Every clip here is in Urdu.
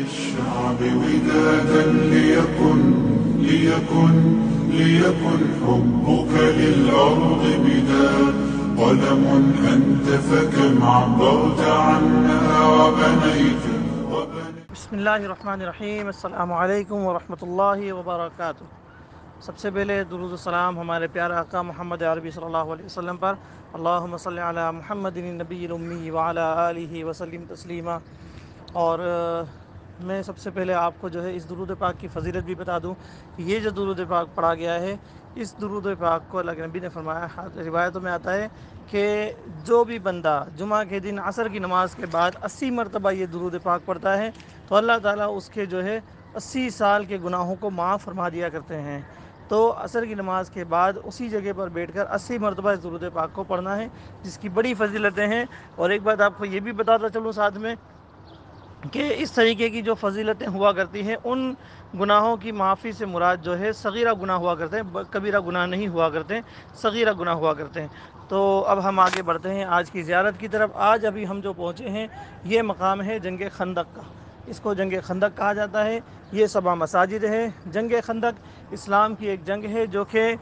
للشعب ودادا ليكن حبك للأرض بداد. قلم أنت فكم عبرت عنها وبنيت. بسم اللہ الرحمن الرحیم. السلام علیکم ورحمۃ اللہ وبرکاتہ. سب سے پہلے درود و سلام ہمارے پیارے آقا محمد عربی صلی اللہ علیہ وسلم پر. اللہم صلی علی محمد النبی الامی وعلی آلہ وسلم تسلیما. اور میں سب سے پہلے آپ کو جو ہے اس درود پاک کی فضیلت بھی بتا دوں. یہ جو درود پاک پڑھا گیا ہے، اس درود پاک کو اللہ کے نبی نے فرمایا، روایتوں میں آتا ہے کہ جو بھی بندہ جمعہ کے دن عصر کی نماز کے بعد 80 مرتبہ یہ درود پاک پڑھتا ہے تو اللہ تعالیٰ اس کے جو ہے 80 سال کے گناہوں کو معاف فرما دیا کرتے ہیں. تو عصر کی نماز کے بعد اسی جگہ پر بیٹھ کر 80 مرتبہ اس درود پاک کو پڑھنا ہے، جس کی بڑی فضیلتیں ہیں. اور ایک بات آپ کو یہ بھی بتاتا چلوں ساتھ میں کہ اس طریقے کی جو فضیلتیں ہوا کرتی ہیں، ان گناہوں کی معافی سے مراد جو ہے صغیرہ گناہ ہوا کرتے ہیں، کبیرہ گناہ نہیں ہوا کرتے، صغیرہ گناہ ہوا کرتے ہیں. تو اب ہم آگے بڑھتے ہیں آج کی زیارت کی طرف. آج ابھی ہم جو پہنچے ہیں یہ مقام ہے جنگ خندق کا. اس کو جنگ خندق کہا جاتا ہے. یہ 7 مساجد ہے. جنگ خندق اسلام کی ایک جنگ ہے جو کہ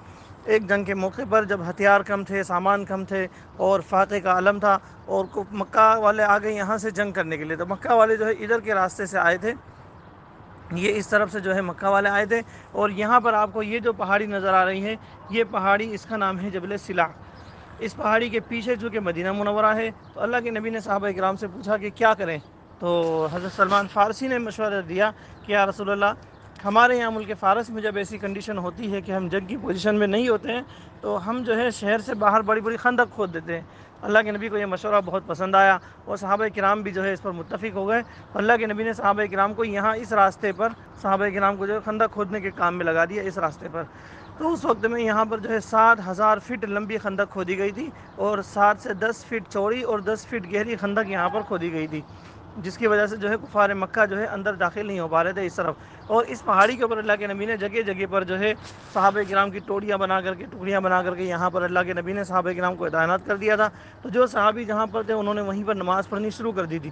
ایک جنگ کے موقع پر جب ہتھیار کم تھے، سامان کم تھے اور فاتح کا علم تھا اور مکہ والے آ گئے یہاں سے جنگ کرنے کے لیے. تو مکہ والے جو ہے ادھر کے راستے سے آئے تھے، یہ اس طرف سے جو ہے مکہ والے آئے تھے. اور یہاں پر آپ کو یہ جو پہاڑی نظر آ رہی ہے، یہ پہاڑی، اس کا نام ہے جبل سلا. اس پہاڑی کے پیچھے چونکہ مدینہ منورہ ہے تو اللہ کے نبی نے صحابہ اکرام سے پوچھا کہ کیا کریں. تو حضرت سلمان فارسی نے مشورہ دیا کہ یا رسول اللہ، ہمارے یہاں ملک فارس میں جب ایسی کنڈیشن ہوتی ہے کہ ہم جنگ کی پوزیشن میں نہیں ہوتے ہیں تو ہم جو ہے شہر سے باہر بڑی بڑی خندق کھود دیتے ہیں. اللہ کے نبی کو یہ مشورہ بہت پسند آیا اور صحابہ کرام بھی جو ہے اس پر متفق ہو گئے. اللہ کے نبی نے صحابہ کرام کو یہاں اس راستے پر، صحابہ کرام کو جو ہے خندق کھودنے کے کام میں لگا دیا اس راستے پر. تو اس وقت میں یہاں پر جو ہے 7,000 فٹ لمبی خندق کھودی گئی تھی اور 7 سے 10 فٹ چوڑی اور 10 فٹ گہری خندق یہاں پر کھودی گئی تھی، جس کی وجہ سے جو ہے کفار مکہ جو ہے اندر داخل نہیں ہو پا رہے تھے اس طرف. اور اس پہاڑی کے اوپر اللہ کے نبی نے جگہ جگہ پر جو ہے صحابہ کرام کی ٹوڑیاں بنا کر کے، ٹکڑیاں بنا کر کے یہاں پر اللہ کے نبی نے صحابہ کرام کو تعینات کر دیا تھا. تو جو صحابی جہاں پر تھے انہوں نے وہیں پر نماز پڑھنی شروع کر دی تھی.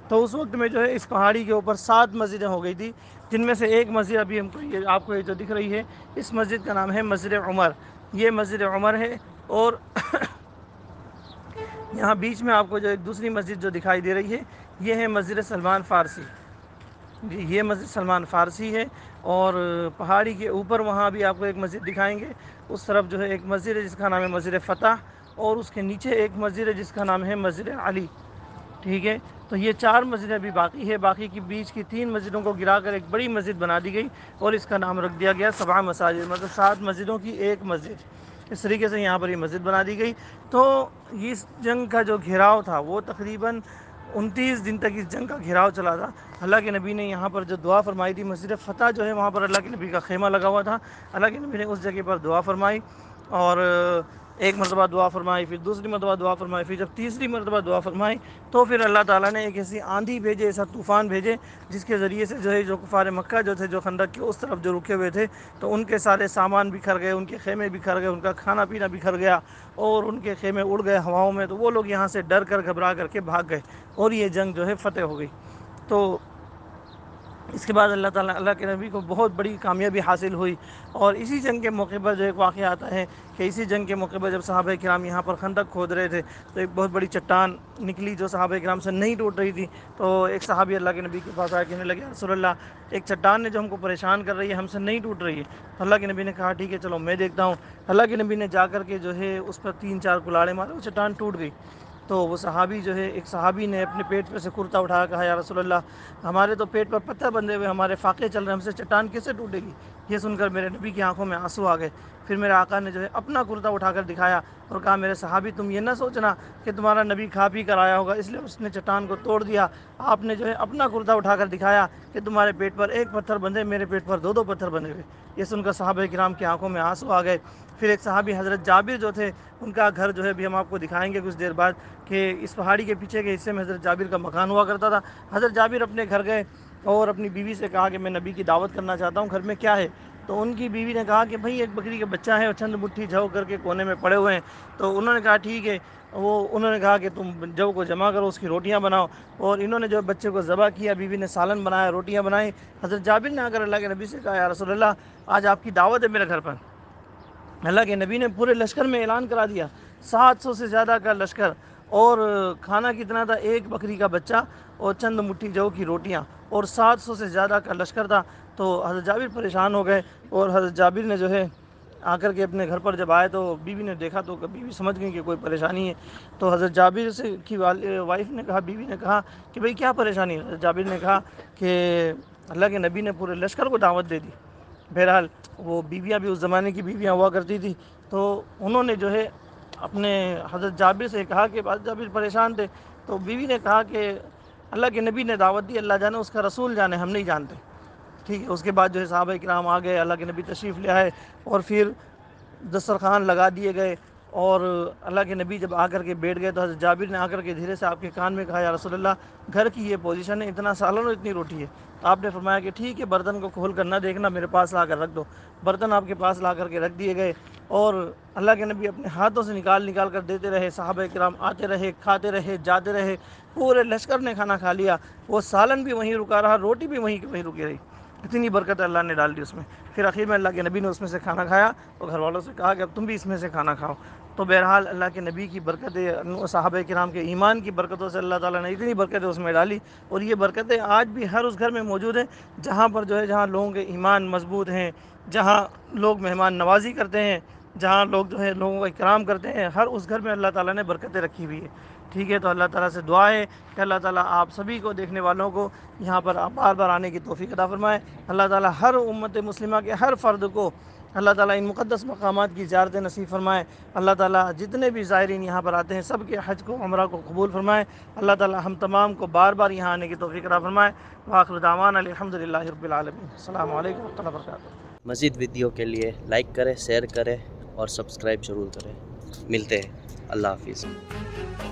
تو اس وقت میں جو ہے اس پہاڑی کے اوپر 7 مسجدیں ہو گئی تھی، جن میں سے ایک مسجد ابھی ہم کو آپ کو یہ جو دکھ رہی ہے، اس مسجد کا نام ہے مسجد عمر. یہ مسجد عمر ہے. اور یہاں بیچ میں آپ کو جو ایک دوسری مسجد جو دکھائی دے رہی ہے، یہ ہے مسجد سلمان فارسی. جی، یہ مسجد سلمان فارسی ہے. اور پہاڑی کے اوپر وہاں بھی آپ کو ایک مسجد دکھائیں گے. اس طرف جو ہے ایک مسجد ہے جس کا نام ہے مسجد فتح، اور اس کے نیچے ایک مسجد ہے جس کا نام ہے مسجد علی. ٹھیک ہے. تو یہ 4 مسجدیں ابھی باقی ہے. باقی کی بیچ کی 3 مسجدوں کو گرا کر ایک بڑی مسجد بنا دی گئی اور اس کا نام رکھ دیا گیا 7 مساجد، مطلب 7 مسجدوں کی ایک مسجد. اس طریقے سے یہاں پر یہ مسجد بنا دی گئی. تو اس جنگ کا جو گھیراؤ تھا وہ تقریباً 29 دن تک اس جنگ کا گھیراؤ چلا تھا. اللہ کے نبی نے یہاں پر جو دعا فرمائی تھی، مسجد فتح جو ہے وہاں پر اللہ کے نبی کا خیمہ لگا ہوا تھا. اللہ کے نبی نے اس جگہ پر دعا فرمائی اور ایک مرتبہ دعا فرمائی، پھر دوسری مرتبہ دعا فرمائی، پھر جب تیسری مرتبہ دعا فرمائی تو پھر اللہ تعالیٰ نے ایک ایسی آندھی بھیجے، ایسا طوفان بھیجے جس کے ذریعے سے جو ہے جو کفار مکہ جو تھے، جو خندق کے اس طرف جو رکے ہوئے تھے، تو ان کے سارے سامان بکھر گئے، ان کے خیمے بکھر گئے، ان کا کھانا پینا بکھر گیا اور ان کے خیمے اڑ گئے ہواؤں میں. تو وہ لوگ یہاں سے ڈر کر، گھبرا کر کے بھاگ گئے اور یہ جنگ جو ہے فتح ہو گئی. تو اس کے بعد اللہ کے نبی کو بہت بڑی کامیابی حاصل ہوئی. اور اسی جنگ کے موقع پر جو ایک واقعہ آتا ہے کہ اسی جنگ کے موقع پر جب صحابہ کرام یہاں پر خندق کھود رہے تھے تو ایک بہت بڑی چٹان نکلی جو صحابہ کرام سے نہیں ٹوٹ رہی تھی. تو ایک صحابی اللہ کے نبی کے پاس آیا، کہنے لگے رسول اللہ، ایک چٹان نے جو ہم کو پریشان کر رہی ہے، ہم سے نہیں ٹوٹ رہی ہے. تو اللہ کے نبی نے کہا ٹھیک ہے چلو میں دیکھتا ہوں. اللہ کے نبی نے جا کر کے جو ہے اس پر 3-4 کلاڑے مارے، وہ چٹان ٹوٹ گئی. تو وہ صحابی جو ہے، ایک صحابی نے اپنے پیٹ پہ سے کرتا اٹھایا، کہا یا رسول اللہ، ہمارے تو پیٹ پر پتھر بندھے ہوئے، ہمارے فاقے چل رہے ہیں، ہم سے چٹان کیسے ٹوٹے گی. یہ سن کر میرے نبی کی آنکھوں میں آنسو آ گئے. پھر میرے آقا نے جو ہے اپنا کرتا اٹھا کر دکھایا اور کہا میرے صحابی، تم یہ نہ سوچنا کہ تمہارا نبی کھا پی کر آیا ہوگا اس لیے اس نے چٹان کو توڑ دیا. آپ نے جو ہے اپنا کرتا اٹھا کر دکھایا کہ تمہارے پیٹ پر 1 پتھر بندھے، میرے پیٹ پر 2 پتھر بندھے ہوئے. یہ سن کر صحابہ کرام کی آنکھوں میں آنسو آ گئے. پھر ایک صحابی حضرت جابر جو تھے، ان کا گھر جو ہے بھی ہم آپ کو دکھائیں گے کچھ دیر بعد، کہ اس پہاڑی کے پیچھے کے حصے میں حضرت جابر کا مکان ہوا کرتا تھا. حضرت جابر اپنے گھر گئے اور اپنی بیوی سے کہا کہ میں نبی کی دعوت کرنا چاہتا ہوں، گھر میں کیا ہے. تو ان کی بیوی نے کہا کہ بھئی ایک بکری کا بچہ ہے اور چند مٹھی جھو کر کے کونے میں پڑے ہوئے ہیں. تو انہوں نے کہا ٹھیک ہے. انہوں نے کہا کہ تم جو کو جمع کرو، اس کی روٹیاں بناؤ. اور انہوں نے جو بچے کو ذبح کیا، بیوی نے سالن بنایا، روٹیاں بنائیں. حضرت جابر نے آ کر اللہ کے نبی سے کہا یا رسول اللہ آج آپ کی دعوت ہے میرے گھر پر. اللہ کے نبی نے پورے لشکر میں اعلان کرا دیا، 700 سے زیادہ کا لشکر. اور کھانا کتنا تھا؟ ایک بکری کا بچہ اور چند مٹھی جو کی روٹیاں، اور 700 سے زیادہ کا لشکر تھا. تو حضرت جابر پریشان ہو گئے، اور حضرت جابر نے جو ہے آ کر کے اپنے گھر پر جب آئے تو بیوی نے دیکھا تو بیوی سمجھ گئی کہ کوئی پریشانی ہے. تو حضرت جابر سے کی وائف نے کہا، بیوی نے کہا کہ بھئی کیا پریشانی ہے؟ حضرت جابر نے کہا کہ اللہ کے نبی نے پورے لشکر کو دعوت دے دی. بہرحال وہ بیویاں بھی اس زمانے کی بیویاں ہوا کرتی تھی، تو انہوں نے جو ہے اپنے حضرت جابر سے کہا کہ حضرت جابر پریشان تھے. تو بیوی نے کہا کہ اللہ کے نبی نے دعوت دی، اللہ جانے اس کا رسول جانے، ہم نہیں جانتے. ٹھیک ہے. اس کے بعد جو ہے صحابہ کرام آ گئے، اللہ کے نبی تشریف لے آئے، اور پھر دسترخوان لگا دیے گئے. اور اللہ کے نبی جب آ کر کے بیٹھ گئے تو حضرت جابر نے آ کر کے دھیرے سے آپ کے کان میں کہا یا رسول اللہ گھر کی یہ پوزیشن ہے، اتنا سالن اور اتنی روٹی ہے. تو آپ نے فرمایا کہ ٹھیک ہے، برتن کو کھول کر نہ دیکھنا، میرے پاس لا کر رکھ دو. برتن آپ کے پاس لا کر کے رکھ دیے گئے، اور اللہ کے نبی اپنے ہاتھوں سے نکال کر دیتے رہے. صحابہ کرام آتے رہے، کھاتے رہے، جاتے رہے. پورے لشکر نے کھانا کھا لیا. وہ سالن بھی وہیں رکا رہا، روٹی بھی وہیں رکی رہی. اتنی برکت اللہ نے ڈال دی اس میں. پھر آخر میں اللہ کے نبی نے اس میں سے کھانا کھایا، اور گھر والوں سے کہا کہ اب تم بھی اس میں سے کھانا کھاؤ. تو بہرحال اللہ کے نبی کی برکتیں، صحابہ کرام کے ایمان کی برکتوں سے اللہ تعالیٰ نے اتنی برکتیں اس میں ڈالی. اور یہ برکتیں آج بھی ہر اس گھر میں موجود ہیں جہاں پر جو ہے جہاں لوگوں کے ایمان مضبوط ہیں، جہاں لوگ مہمان نوازی کرتے ہیں، جہاں لوگ جو ہے لوگوں کا اکرام کرتے ہیں، ہر اس گھر میں اللہ تعالیٰ نے برکتیں رکھی ہوئی ہے. ٹھیک ہے. تو اللہ تعالیٰ سے دعا ہے کہ اللہ تعالیٰ آپ سبھی کو، دیکھنے والوں کو، یہاں پر بار بار آنے کی توفیق عطا فرمائے. اللہ تعالیٰ ہر امت مسلمہ کے ہر فرد کو اللہ تعالیٰ ان مقدس مقامات کی زیارتیں نصیب فرمائے. اللہ تعالیٰ جتنے بھی زائرین یہاں پر آتے ہیں سب کے حج کو، عمرہ کو قبول فرمائے. اللہ تعالیٰ ہم تمام کو بار بار یہاں آنے کی توفیق عطا فرمائے. وآخر دعوانا الحمدللہ رب العالمین. السلام علیکم ورحمۃ اللہ وبرکاتہ. مزید ویڈیو کے لیے لائک کریں، شیئر کریں اور سبسکرائب ضرور کریں. ملتے ہیں. اللہ حافظ.